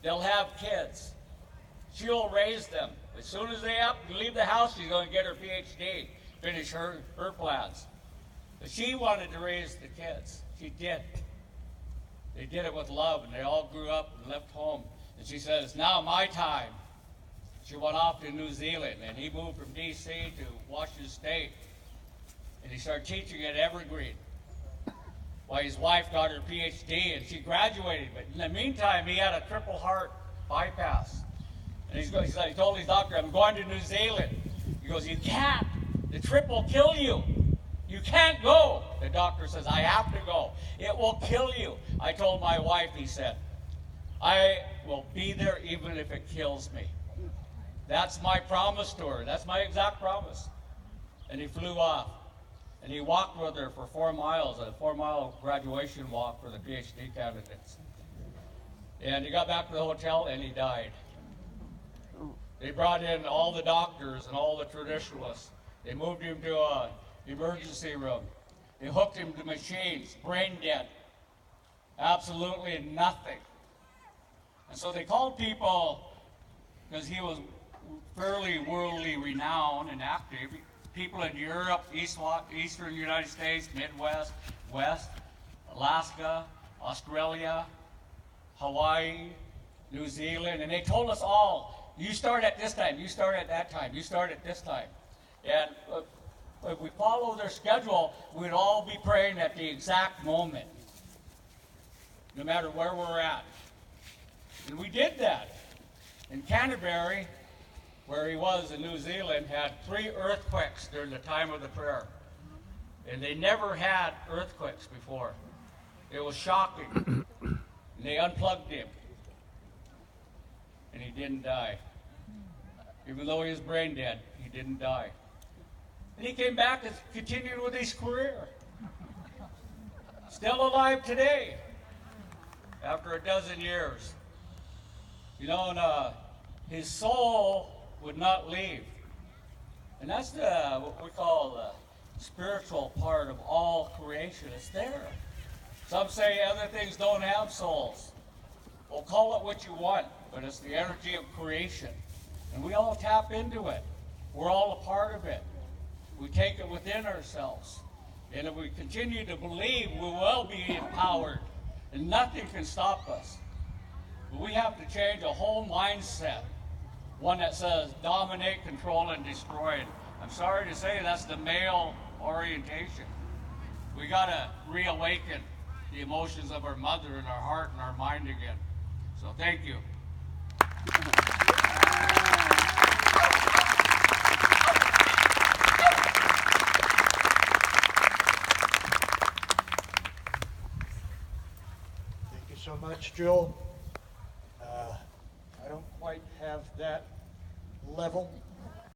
They'll have kids. She'll raise them. As soon as they leave the house, she's going to get her PhD, finish her plans. But she wanted to raise the kids. She did. They did it with love, and they all grew up and left home. And she said, it's now my time. She went off to New Zealand, and he moved from D.C. to Washington State. And he started teaching at Evergreen. While his wife got her PhD, and she graduated. But in the meantime, he had a triple heart bypass. And he told his doctor, I'm going to New Zealand. He goes, you can't. The trip will kill you. You can't go. The doctor says, I have to go. It will kill you. I told my wife, he said, I will be there even if it kills me. That's my promise to her. That's my exact promise. And he flew off. And he walked with her for 4 miles, a 4-mile graduation walk for the PhD candidates. And he got back to the hotel and he died. They brought in all the doctors and all the traditionalists. They moved him to an emergency room. They hooked him to machines, brain dead. Absolutely nothing. And so they called people, because he was fairly worldly renowned and active, people in Europe, Eastern United States, Midwest, West, Alaska, Australia, Hawaii, New Zealand, and they told us all, you start at this time, you start at that time, you start at this time. And if we follow their schedule, we'd all be praying at the exact moment, no matter where we're at. And we did that. In Canterbury, where he was in New Zealand, had 3 earthquakes during the time of the prayer. And they never had earthquakes before. It was shocking. And they unplugged him. And he didn't die. Even though he was brain dead, he didn't die. And he came back and continued with his career. Still alive today, after a dozen years. You know, and his soul would not leave. And that's what we call the spiritual part of all creation. It's there. Some say other things don't have souls. Well, call it what you want, but it's the energy of creation. And we all tap into it. We're all a part of it. We take it within ourselves. And if we continue to believe, we will be empowered. And nothing can stop us. But we have to change a whole mindset. One that says dominate, control, and destroy. I'm sorry to say that's the male orientation. We got to reawaken the emotions of our mother in our heart and our mind again. So thank you. Thank you so much, Joel. I don't quite have that level